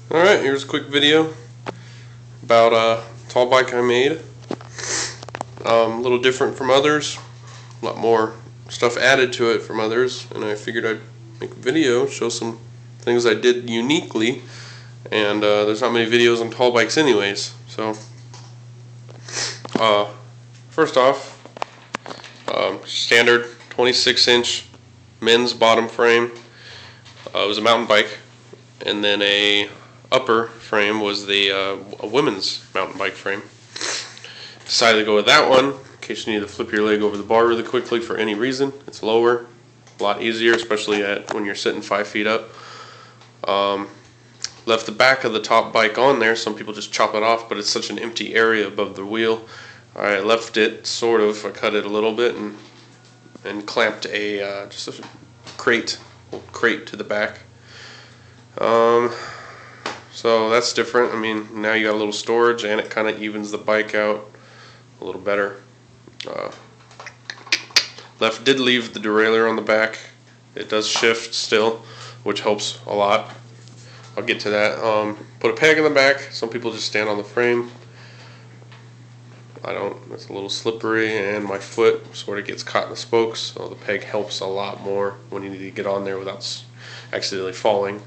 Alright, here's a quick video about a tall bike I made. A little different from others, a lot more stuff added to it from others, and I figured I'd make a video, show some things I did uniquely, and there's not many videos on tall bikes anyways. So, first off, standard 26-inch men's bottom frame. It was a mountain bike, and then a upper frame was the a women's mountain bike frame. Decided to go with that one in case you need to flip your leg over the bar really quickly for any reason. It's lower, a lot easier, especially when you're sitting 5 feet up. Left the back of the top bike on there. Some people just chop it off, but it's such an empty area above the wheel. I left it sort of. I cut it a little bit and clamped just a crate to the back. So that's different. I mean, now you got a little storage, and it kind of evens the bike out a little better. Did leave the derailleur on the back. It does shift still, which helps a lot. I'll get to that. Put a peg in the back. Some people just stand on the frame. I don't. It's a little slippery, and my foot sort of gets caught in the spokes, so the peg helps a lot more when you need to get on there without accidentally falling.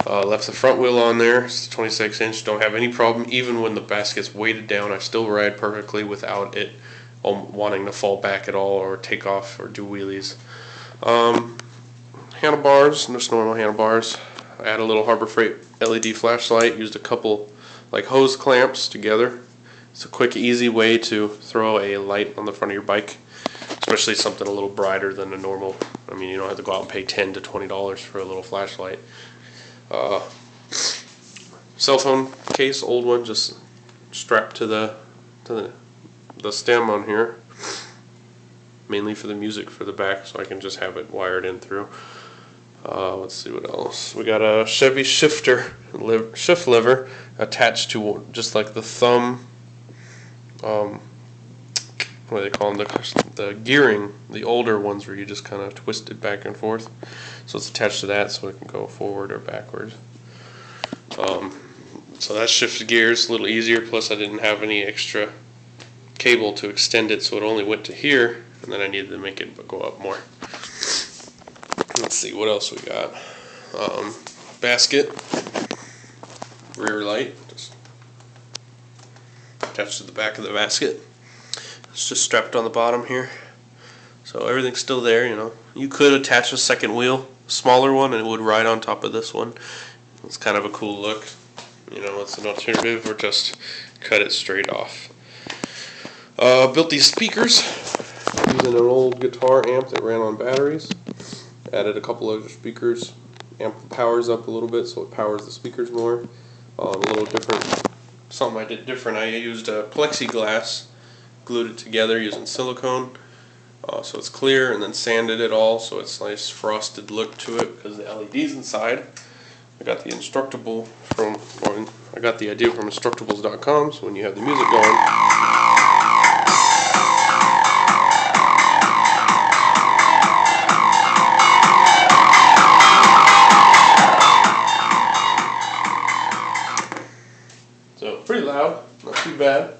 Left the front wheel on there. It's 26-inch. Don't have any problem. Even when the basket's weighted down, I still ride perfectly without it wanting to fall back at all or take off or do wheelies. Handlebars, just normal handlebars. I add a little Harbor Freight LED flashlight. Used a couple like hose clamps together. It's a quick, easy way to throw a light on the front of your bike, especially something a little brighter than a normal. I mean, you don't have to go out and pay $10 to $20 for a little flashlight. Cell phone case, old one, just strapped to the stem on here, mainly for the music for the back, so I can just have it wired in through. Let's see what else. We got a Chevy shift lever attached to just like the thumb. What do they call them? The gearing, the older ones where you just kind of twist it back and forth. So it's attached to that, so it can go forward or backwards. So that shifts gears a little easier. Plus, I didn't have any extra cable to extend it, so it only went to here, and then I needed to make it go up more. Let's see what else we got. Basket, rear light, just attached to the back of the basket. It's just strapped on the bottom here, so everything's still there. You know, you could attach a second wheel, a smaller one, and it would ride on top of this one. It's kind of a cool look. You know, it's an alternative, or just cut it straight off. Built these speakers using an old guitar amp that ran on batteries. Added a couple other speakers. Amp the powers up a little bit so it powers the speakers more. A little different. Something I did different. I used plexiglass, glued it together using silicone, so it's clear, and then sanded it all so it's nice frosted look to it because the LEDs inside. I got the I got the idea from Instructables.com, so when you have the music going, so pretty loud, not too bad.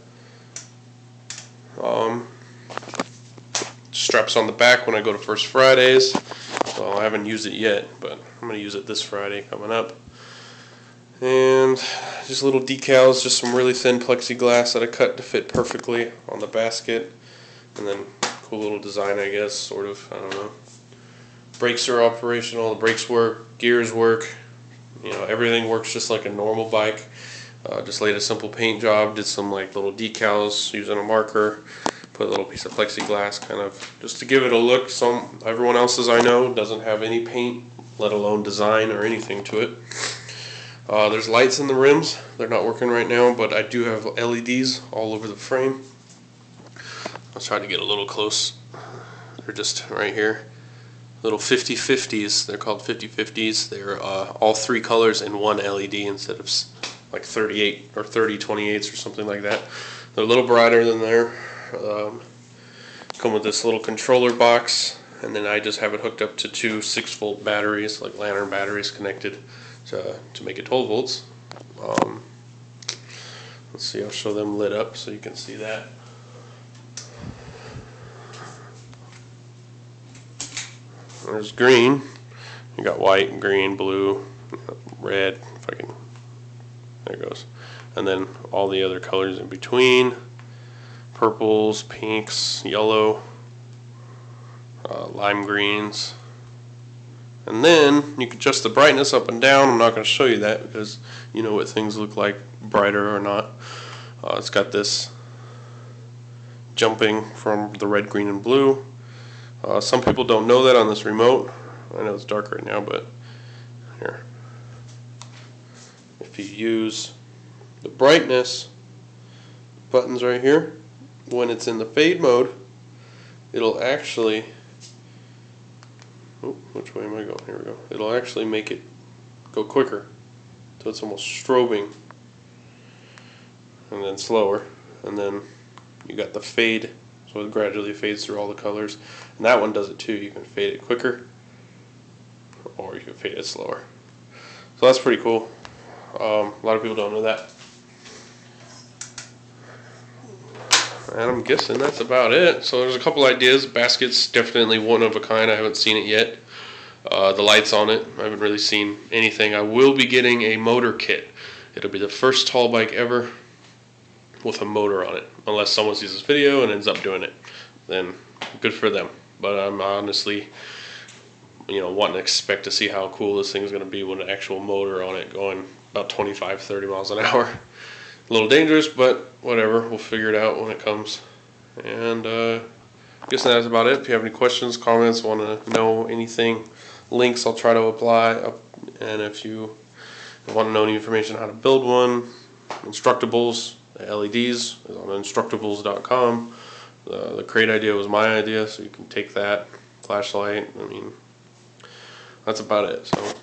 Straps on the back when I go to First Fridays. So I haven't used it yet, but I'm going to use it this Friday coming up. And just little decals, just some really thin plexiglass that I cut to fit perfectly on the basket. And then cool little design, I guess, sort of, I don't know. Brakes are operational, the brakes work, gears work. You know, everything works just like a normal bike. Just laid a simple paint job, did some like little decals using a marker. Put a little piece of plexiglass, kind of just to give it a look. Everyone else's I know doesn't have any paint, let alone design or anything to it. There's lights in the rims. They're not working right now, but I do have LEDs all over the frame. I'll try to get a little close. They're just right here. Little 50/50s. They're called 50/50s. They're all 3 colors in one LED instead of like 38 or 30/28s or something like that. They're a little brighter than there. Come with this little controller box, and then I just have it hooked up to 2 6-volt batteries, like lantern batteries, connected to make it 12 volts. Um, let's see, I'll show them lit up so you can see that. There's green. You got white, green, blue, red. If I can, there it goes. And then all the other colors in between: purples, pinks, yellow, lime greens. And then you can adjust the brightness up and down. I'm not going to show you that because you know what things look like brighter or not. It's got this jumping from the red, green, and blue. Some people don't know that on this remote. I know it's dark right now, but here. If you use the brightness buttons right here, when it's in the fade mode, it'll actually, oh, which way am I going? Here we go. It'll actually make it go quicker. So it's almost strobing. And then slower. And then you got the fade, so it gradually fades through all the colors. And that one does it too. You can fade it quicker, or you can fade it slower. So that's pretty cool. A lot of people don't know that. And I'm guessing that's about it. So there's a couple ideas. Basket's definitely one of a kind. I haven't seen it yet. The lights on it, I haven't really seen anything. I will be getting a motor kit. It'll be the first tall bike ever with a motor on it. Unless someone sees this video and ends up doing it, then good for them. But I'm honestly, wanting to expect to see how cool this thing is going to be with an actual motor on it going about 25-30 miles an hour. A little dangerous, but whatever. We'll figure it out when it comes. And I guess that's about it. If you have any questions, comments, want to know anything, links I'll try to apply. And if you want to know any information on how to build one, Instructables, the LEDs is on instructables.com. The crate idea was my idea, so you can take that. Flashlight, I mean, that's about it. So